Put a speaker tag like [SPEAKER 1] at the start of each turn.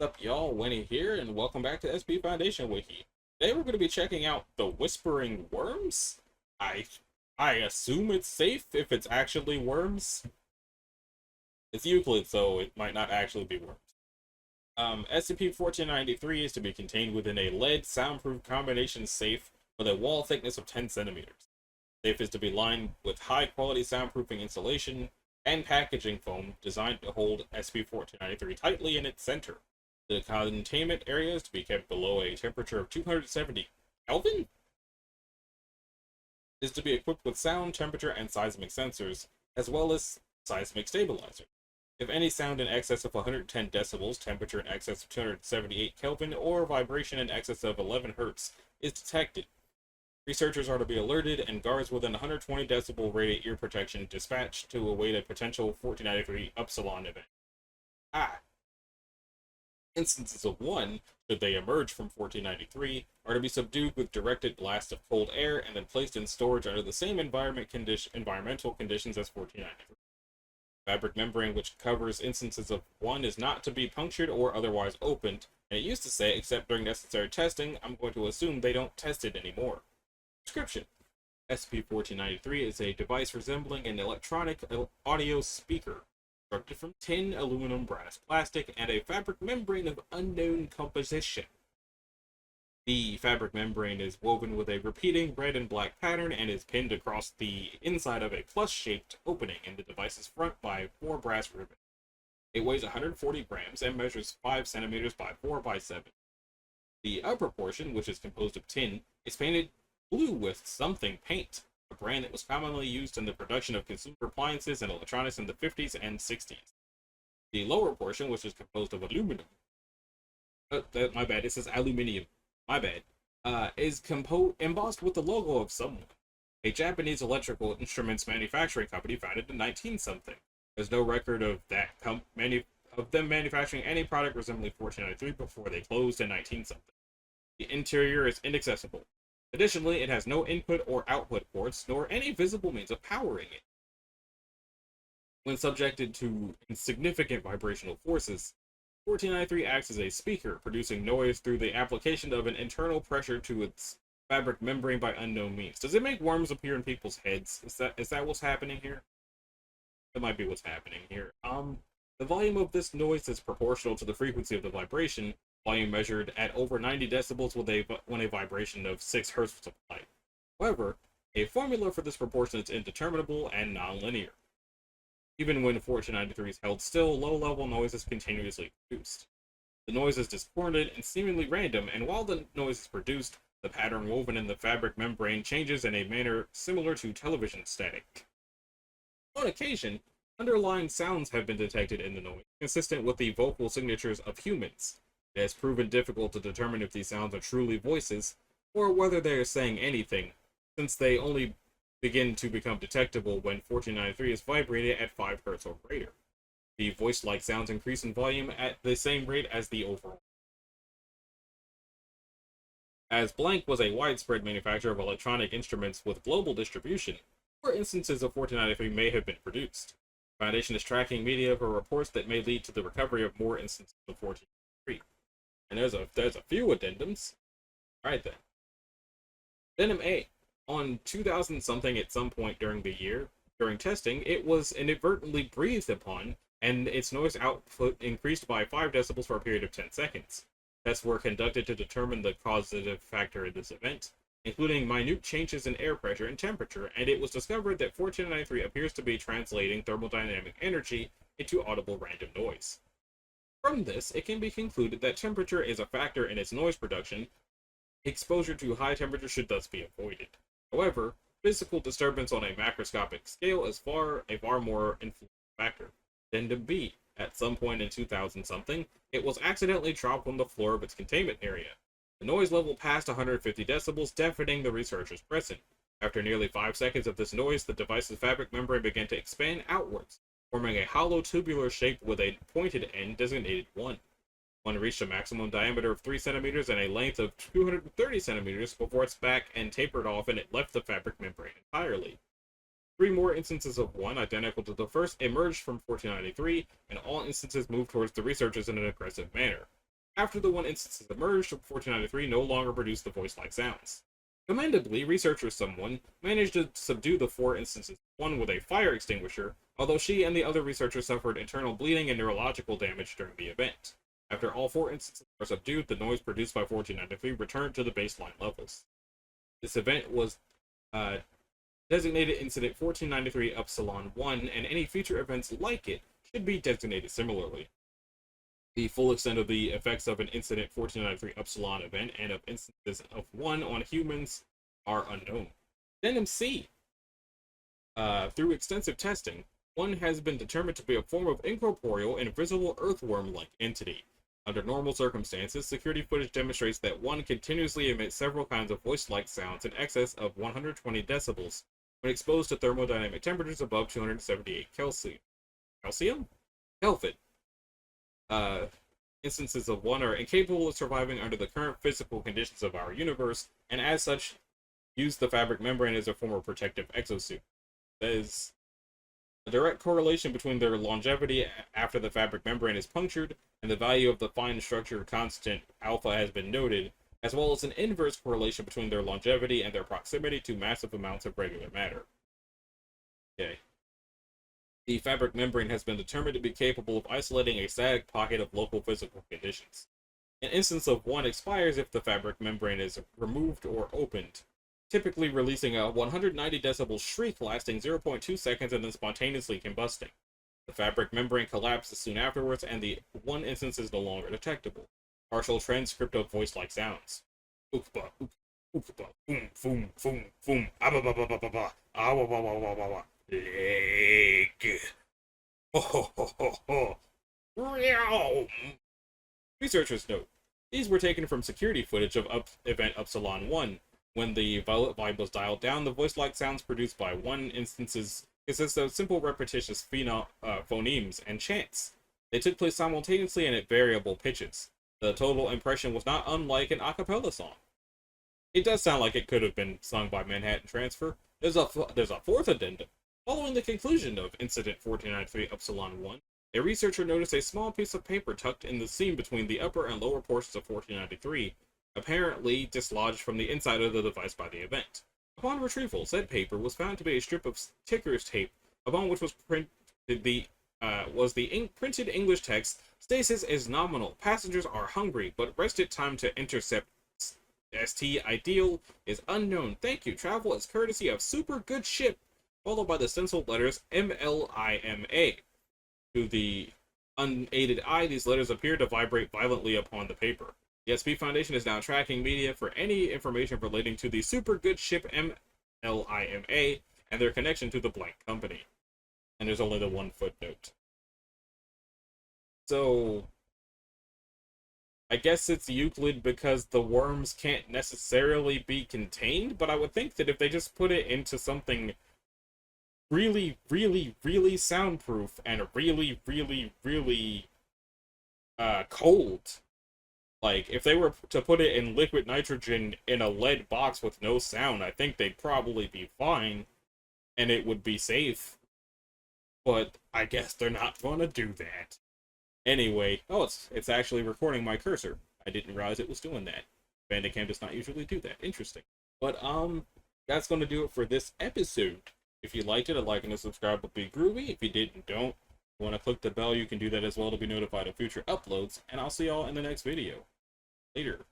[SPEAKER 1] What's up, y'all? Winnie here, and welcome back to SP Foundation Wiki. Today we're going to be checking out the Whispering Worms. I I assume it's safe if it's actually worms. It's Euclid, so it might not actually be worms. SCP-1493 is to be contained within a lead soundproof combination safe with a wall thickness of 10 centimeters. Safe is to be lined with high-quality soundproofing insulation and packaging foam designed to hold SCP-1493 tightly in its center. The containment area is to be kept below a temperature of 270 Kelvin. Is to be equipped with sound, temperature, and seismic sensors, as well as seismic stabilizer. If any sound in excess of 110 decibels, temperature in excess of 278 Kelvin, or vibration in excess of 11 Hz is detected, researchers are to be alerted and guards within 120 decibel radiant ear protection dispatched to await a potential 1493 Upsilon event. Instances of one, should they emerge from 1493, are to be subdued with directed blasts of cold air and then placed in storage under the same environmental conditions as 1493. Fabric membrane which covers instances of one is not to be punctured or otherwise opened, and it used to say, except during necessary testing. I'm going to assume they don't test it anymore. Description: SCP-1493 is a device resembling an electronic audio speaker, constructed from tin, aluminum, brass, plastic, and a fabric membrane of unknown composition. The fabric membrane is woven with a repeating red and black pattern and is pinned across the inside of a plus-shaped opening in the device's front by 4 brass rivets. It weighs 140 grams and measures 5 centimeters by 4 by 7. The upper portion, which is composed of tin, is painted blue with something paint, a brand that was commonly used in the production of consumer appliances and electronics in the 50s and 60s. The lower portion, which is composed of aluminum, my bad, it says aluminium, my bad, is embossed with the logo of someone, a Japanese electrical instruments manufacturing company founded in 19-something. There's no record of them manufacturing any product resembling 1493 before they closed in 19-something. The interior is inaccessible. Additionally, it has no input or output ports, nor any visible means of powering it. When subjected to insignificant vibrational forces, 1493 acts as a speaker, producing noise through the application of an internal pressure to its fabric membrane by unknown means. Does it make worms appear in people's heads? Is that what's happening here? That might be what's happening here. The volume of this noise is proportional to the frequency of the vibration, volume measured at over 90 decibels when a vibration of 6 Hz was applied. However, a formula for this proportion is indeterminable and nonlinear. Even when 1493 is held still, low-level noise is continuously produced. The noise is discordant and seemingly random, and while the noise is produced, the pattern woven in the fabric membrane changes in a manner similar to television static. On occasion, underlying sounds have been detected in the noise, consistent with the vocal signatures of humans. It has proven difficult to determine if these sounds are truly voices, or whether they are saying anything, since they only begin to become detectable when 1493 is vibrated at 5 Hz or greater. The voice-like sounds increase in volume at the same rate as the overall. As Blank was a widespread manufacturer of electronic instruments with global distribution, more instances of 1493 may have been produced. The Foundation is tracking media for reports that may lead to the recovery of more instances of 1493. And there's a few addendums. Alright then. Addendum A. On 2000 something at some point during the year, during testing, it was inadvertently breathed upon, and its noise output increased by 5 decibels for a period of 10 seconds. Tests were conducted to determine the causative factor in this event, including minute changes in air pressure and temperature, and it was discovered that 1493 appears to be translating thermodynamic energy into audible random noise. From this, it can be concluded that temperature is a factor in its noise production. Exposure to high temperature should thus be avoided. However, physical disturbance on a macroscopic scale is a far more influential factor. Addendum B. At some point in 2000 something, it was accidentally dropped on the floor of its containment area. The noise level passed 150 decibels, deafening the researchers present. After nearly 5 seconds of this noise, the device's fabric membrane began to expand outwards, forming a hollow tubular shape with a pointed end designated 1. 1 reached a maximum diameter of 3 centimeters and a length of 230 centimeters before its back end tapered off and it left the fabric membrane entirely. 3 more instances of 1, identical to the first, emerged from 1493, and all instances moved towards the researchers in an aggressive manner. After the one instances emerged, 1493 no longer produced the voice-like sounds. Commendably, researcher someone managed to subdue the 4 instances, one with a fire extinguisher, although she and the other researchers suffered internal bleeding and neurological damage during the event. After all 4 instances were subdued, the noise produced by 1493 returned to the baseline levels. This event was designated Incident 1493 Upsilon 1, and any future events like it should be designated similarly. The full extent of the effects of an Incident 1493 Upsilon event and of instances of 1 on humans are unknown. Denim C. Through extensive testing, 1 has been determined to be a form of incorporeal, invisible earthworm-like entity. Under normal circumstances, security footage demonstrates that 1 continuously emits several kinds of voice-like sounds in excess of 120 decibels when exposed to thermodynamic temperatures above 278 Kelvin. Instances of 1 are incapable of surviving under the current physical conditions of our universe, and as such, use the fabric membrane as a form of protective exosuit. There is a direct correlation between their longevity after the fabric membrane is punctured, and the value of the fine structure constant alpha has been noted, as well as an inverse correlation between their longevity and their proximity to massive amounts of regular matter. Okay. The fabric membrane has been determined to be capable of isolating a static pocket of local physical conditions. An instance of 1 expires if the fabric membrane is removed or opened, typically releasing a 190 decibel shriek lasting 0.2 seconds and then spontaneously combusting. The fabric membrane collapses soon afterwards, and the 1 instance is no longer detectable. Partial transcript of voice-like sounds. Ookba, ook, ookba, boom, boom, boom, boom, abba, awa, leg. Ho ho ho ho ho. Researchers note, these were taken from security footage of Event Upsilon 1. When the violet vibe was dialed down, the voice-like sounds produced by 1 instances consist of simple repetitious phonemes and chants. They took place simultaneously and at variable pitches. The total impression was not unlike an a cappella song. It does sound like it could have been sung by Manhattan Transfer. There's a 4th addendum. Following the conclusion of Incident 1493 Upsilon 1, a researcher noticed a small piece of paper tucked in the seam between the upper and lower portions of 1493, apparently dislodged from the inside of the device by the event. Upon retrieval, said paper was found to be a strip of sticker's tape, upon which was printed the printed English text: "Stasis is nominal. Passengers are hungry, but rested time to intercept ST ideal is unknown. Thank you. Travel is courtesy of super good ship," followed by the stenciled letters MLIMA. To the unaided eye, these letters appear to vibrate violently upon the paper. The SP Foundation is now tracking media for any information relating to the super good ship MLIMA and their connection to the blank company. And there's only the 1 footnote. So, I guess it's Euclid because the worms can't necessarily be contained, but I would think that if they just put it into something really, really, really soundproof and really, really, really cold, like, if they were to put it in liquid nitrogen in a lead box with no sound, I think they'd probably be fine, and it would be safe. But I guess they're not gonna do that. Anyway, oh, it's actually recording my cursor. I didn't realize it was doing that. Bandicam does not usually do that. Interesting. But, that's gonna do it for this episode. If you liked it, a like and a subscribe would be groovy. If you didn't, don't. If you want to click the bell, you can do that as well to be notified of future uploads. And I'll see y'all in the next video. Later.